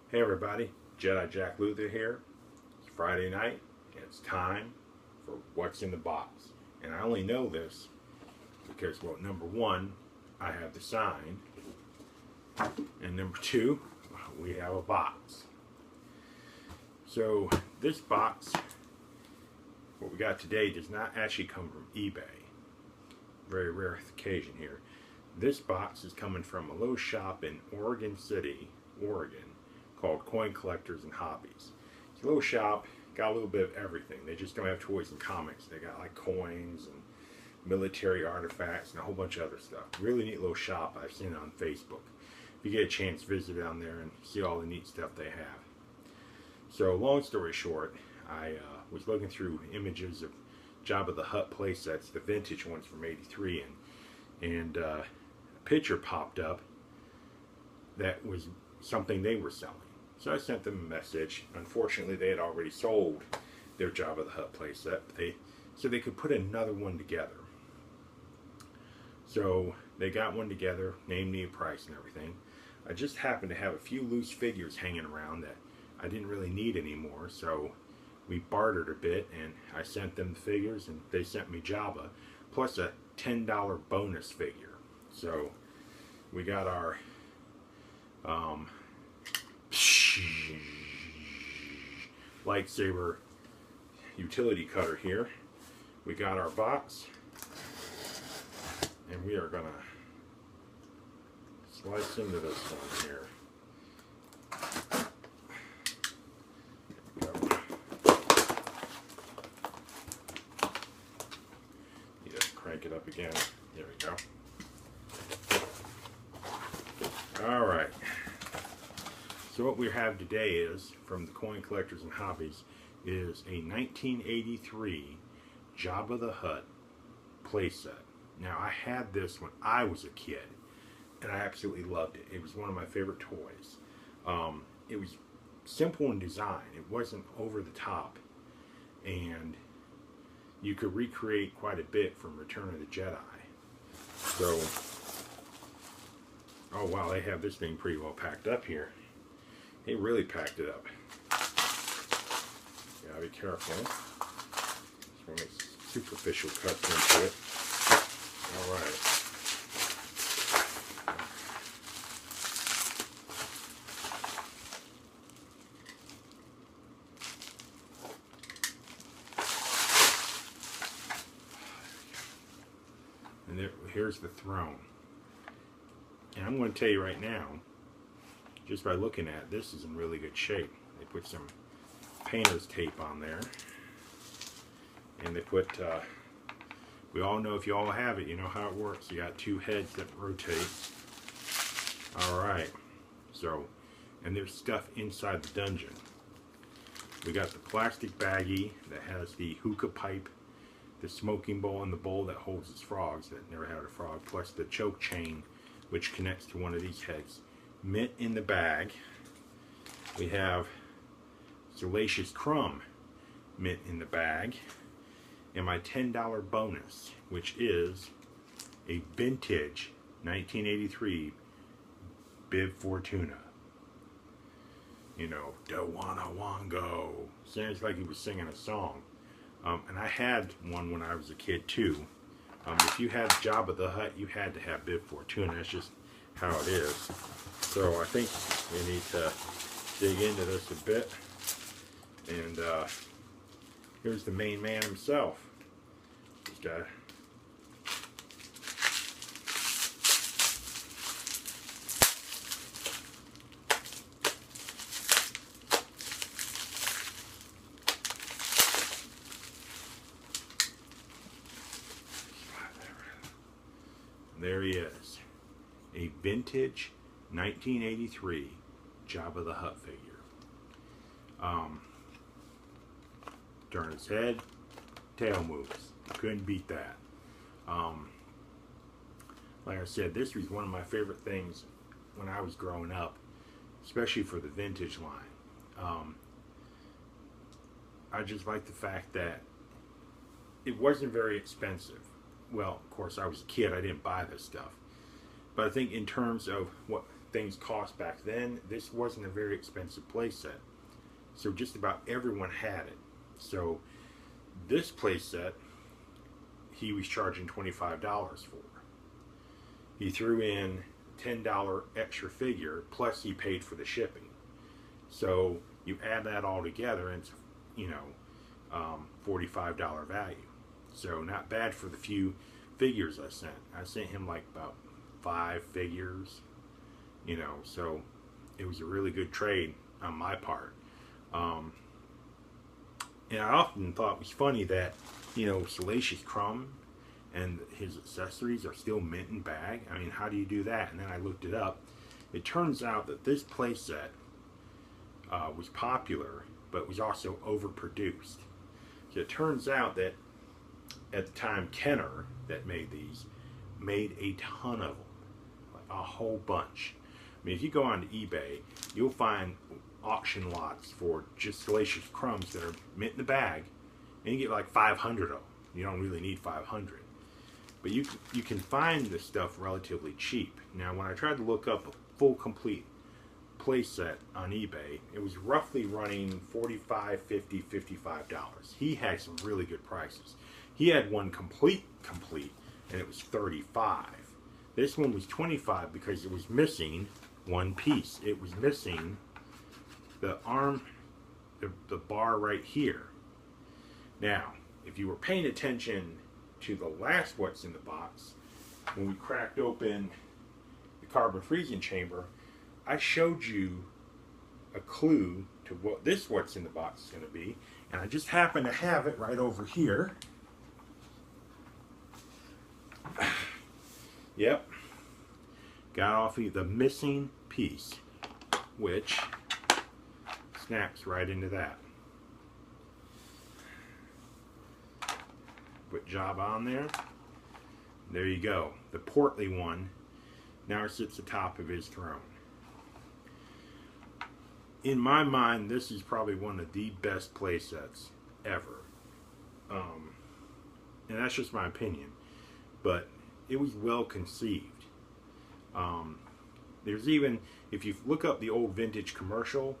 Hey everybody, Jedi Jack Luther here. It's Friday night and it's time for what's in the box. And I only know this because, well, number one, I have the sign, and number two, we have a box. So this box, what we got today, does not actually come from eBay. Very rare occasion here. This box is coming from a little shop in Oregon City, Oregon, called Coin Collectors and Hobbies. It's a little shop, got a little bit of everything. They just don't have toys and comics. They got like coins and military artifacts and a whole bunch of other stuff. Really neat little shop. I've seen it on Facebook. If you get a chance, visit down there and see all the neat stuff they have. So long story short, I was looking through images of Jabba the Hutt playsets, the vintage ones from '83, and a picture popped up that was something they were selling. So I sent them a message. Unfortunately, they had already sold their Jabba the Hutt playset, so they could put another one together. So they got one together, named me a price and everything. I just happened to have a few loose figures hanging around that I didn't really need anymore, so we bartered a bit, and I sent them the figures, and they sent me Jabba, plus a $10 bonus figure. So we got our lightsaber utility cutter here. We got our box, and we are gonna slice into this one here. Need to crank it up again. There we go. All right. So what we have today is, from the Coin Collectors and Hobbies, is a 1983 Jabba the Hutt playset. Now, I had this when I was a kid, and I absolutely loved it. It was one of my favorite toys. It was simple in design. It wasn't over the top, and you could recreate quite a bit from Return of the Jedi. So, oh wow, they have this thing pretty well packed up here. They really packed it up. Gotta be careful. Just want to make superficial cuts into it. Alright. And here's the throne. And I'm going to tell you right now, just by looking at it, this is in really good shape. They put some painter's tape on there, and they put, we all know, if you all have it, you know how it works. You got two heads that rotate. Alright, so, and there's stuff inside the dungeon. We got the plastic baggie that has the hookah pipe, the smoking bowl, and the bowl that holds its frogs that never had a frog, plus the choke chain which connects to one of these heads. Mint in the bag. We have Salacious Crumb mint in the bag, and my $10 bonus, which is a vintage 1983 Bib Fortuna. You know, Don't Wanna Wango. Sounds like he was singing a song. And I had one when I was a kid too. If you had Jabba the Hutt, you had to have Bib Fortuna. That's just how it is. So I think we need to dig into this a bit. And here's the main man himself. This guy. There he is. A vintage 1983 Jabba the Hutt figure. Turn his head, tail moves. Couldn't beat that. Like I said, this was one of my favorite things when I was growing up, especially for the vintage line. I just like the fact that it wasn't very expensive. Well, of course, I was a kid. I didn't buy this stuff. But I think in terms of what things cost back then, this wasn't a very expensive playset. So just about everyone had it. So this playset, he was charging $25 for. He threw in $10 extra figure, plus he paid for the shipping. So you add that all together, and it's, you know, $45 value. So not bad for the few figures I sent. I sent him like about 5 figures, you know, so it was a really good trade on my part. And I often thought it was funny that, you know, Salacious Crumb and his accessories are still mint in bag. I mean, how do you do that? And then I looked it up. It turns out that this playset was popular, but was also overproduced. So it turns out that at the time, Kenner, that made these, made a ton of them, like a whole bunch. I mean, if you go on eBay, you'll find auction lots for just Salacious Crumbs that are mint in the bag, and you get like 500 of them. You don't really need 500. But you can find this stuff relatively cheap. Now, when I tried to look up a full, complete playset on eBay, it was roughly running $45, $50, $55. He had some really good prices. He had one complete, and it was $35. This one was $25 because it was missing one piece. It was missing the arm, the bar right here. Now, if you were paying attention to the last What's in the Box, when we cracked open the carbon freezing chamber, I showed you a clue to what this What's in the Box is going to be, and I just happen to have it right over here. Yep, got off the missing piece, which snaps right into that. Put Jabba on there. There you go. The portly one now sits atop of his throne. In my mind, this is probably one of the best playsets ever. And that's just my opinion. But it was well conceived. There's even, if you look up the old vintage commercial,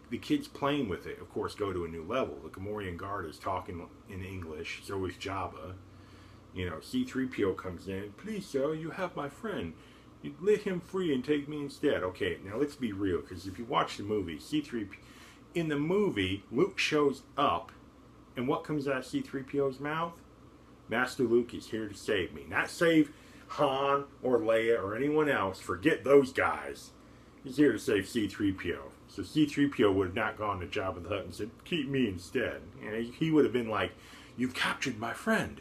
the kids playing with it, of course, go to a new level. The Gamorrean guard is talking in English, so is Jabba. You know, C-3PO comes in, "Please, sir, you have my friend. You let him free and take me instead." Okay, now let's be real, because if you watch the movie, in the movie, Luke shows up, and what comes out of C-3PO's mouth? "Master Luke is here to save me." Not save Han or Leia or anyone else. Forget those guys. He's here to save C-3PO. So C-3PO would have not gone to Jabba the Hutt and said, "Keep me instead." And he would have been like, "You've captured my friend.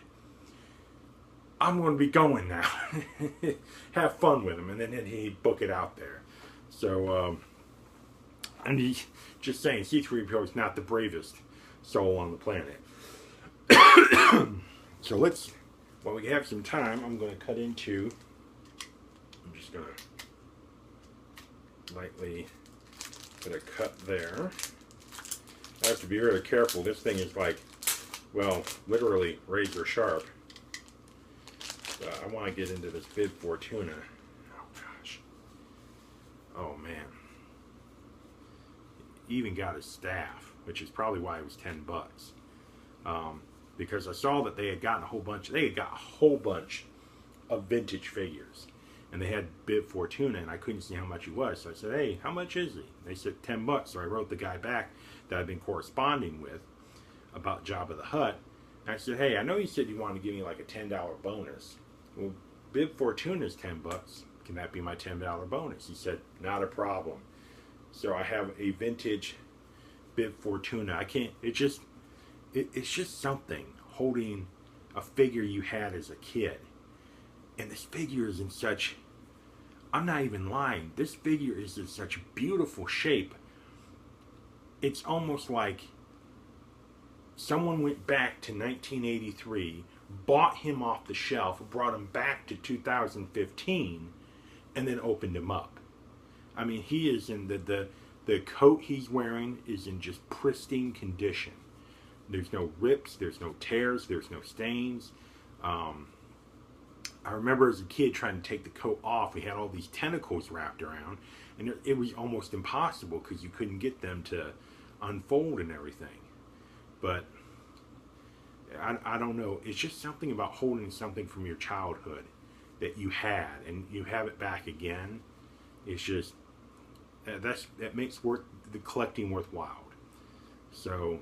I'm going to be going now." Have fun with him. And then he'd book it out there. So, and he's just saying, C-3PO is not the bravest soul on the planet. So while we have some time, I'm going to cut into, I'm just going to lightly put a cut there. I have to be really careful. This thing is like, well, literally razor sharp. I want to get into this Bib Fortuna. Oh gosh. Oh man. He even got his staff, which is probably why it was $10. Because I saw that they had gotten a whole bunch of vintage figures. And they had Bib Fortuna, and I couldn't see how much he was. So I said, "Hey, how much is he?" They said $10. So I wrote the guy back that I've been corresponding with about Jabba the Hutt. And I said, "Hey, I know you said you wanted to give me like a $10 bonus. Well, Bib Fortuna is $10. Can that be my $10 bonus?" He said, "Not a problem." So I have a vintage Bib Fortuna. I can't, it's just something holding a figure you had as a kid. And this figure is in such, I'm not even lying, this figure is in such beautiful shape. It's almost like someone went back to 1983, bought him off the shelf, brought him back to 2015, and then opened him up. I mean, he is in the coat he's wearing is in just pristine condition. There's no rips, there's no tears, there's no stains. I remember as a kid trying to take the coat off. We had all these tentacles wrapped around, and it was almost impossible because you couldn't get them to unfold and everything. But I don't know. It's just something about holding something from your childhood that you had, and you have it back again. It's just that makes the collecting worthwhile. So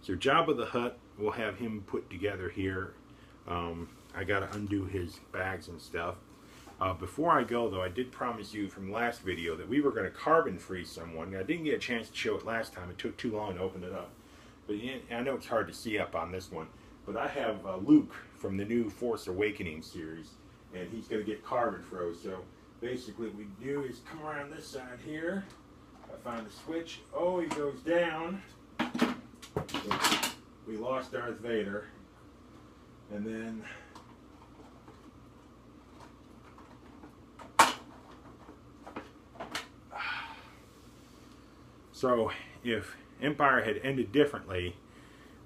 Jabba the Hutt, we'll have him put together here. I got to undo his bags and stuff. Before I go, though, I did promise you from the last video that we were going to carbon freeze someone. I didn't get a chance to show it last time. It took too long to open it up. But I know it's hard to see up on this one. But I have Luke from the new Force Awakening series, and he's going to get carbon froze. So basically what we do is come around this side here. I find the switch. Oh, he goes down. So we lost Darth Vader. And then so if Empire had ended differently,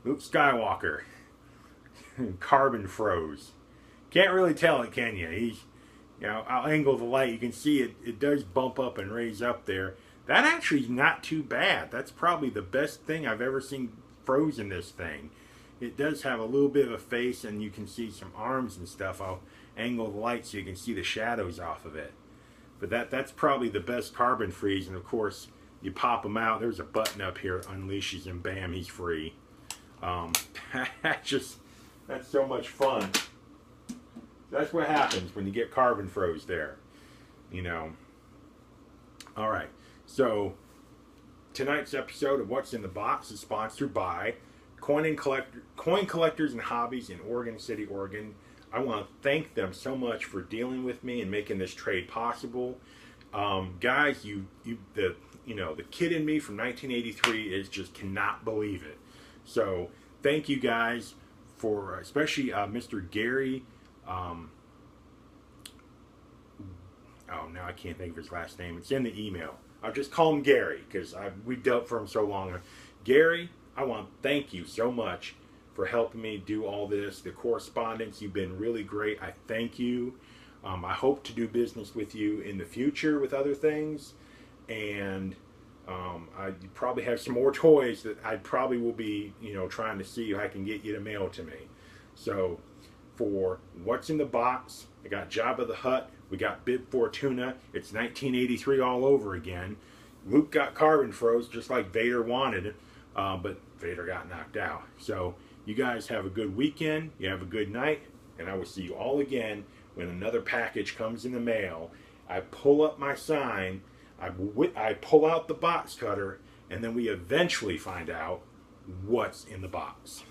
Luke Skywalker carbon froze. Can't really tell it, can you? He's, I'll angle the light. You can see it. It does bump up and raise up there. That actually is not too bad. That's probably the best thing I've ever seen frozen this thing. It does have a little bit of a face, and you can see some arms and stuff. I'll angle the light so you can see the shadows off of it. But that's probably the best carbon freeze. And of course, you pop him out. There's a button up here that unleashes him. Bam, he's free. That's so much fun. That's what happens when you get carbon froze there. All right. So tonight's episode of What's in the Box is sponsored by Coin Collectors and Hobbies in Oregon City, Oregon. I want to thank them so much for dealing with me and making this trade possible. Guys, the kid in me from 1983 just cannot believe it. So thank you guys for, especially Mr. Gary. Oh, now I can't think of his last name. It's in the email. I'll just call him Gary because we've dealt for him so long. Gary, I want to thank you so much for helping me do all this. The correspondence, you've been really great. I thank you. I hope to do business with you in the future with other things. And I probably have some more toys that I probably will be, trying to see if I can get you to mail to me. So for What's in the Box, I got Jabba the Hutt. We got Bib Fortuna. It's 1983 all over again. Luke got carbon froze just like Vader wanted, but Vader got knocked out. So you guys have a good weekend. You have a good night. And I will see you all again when another package comes in the mail. I pull up my sign. I pull out the box cutter. And then we eventually find out what's in the box.